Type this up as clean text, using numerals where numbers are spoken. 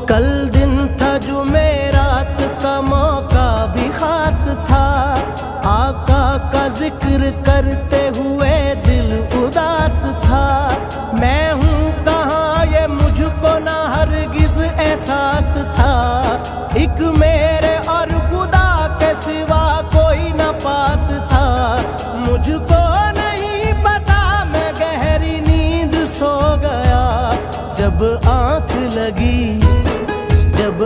कल दिन था जुमेरात का मौका भी खास था, आका का जिक्र करते हुए दिल उदास था। मैं हूँ कहाँ ये मुझको ना हरगिज एहसास था, एक मेरे और खुदा के सिवा कोई न पास था। मुझको नहीं पता मैं गहरी नींद सो गया, जब आँख लगी, जब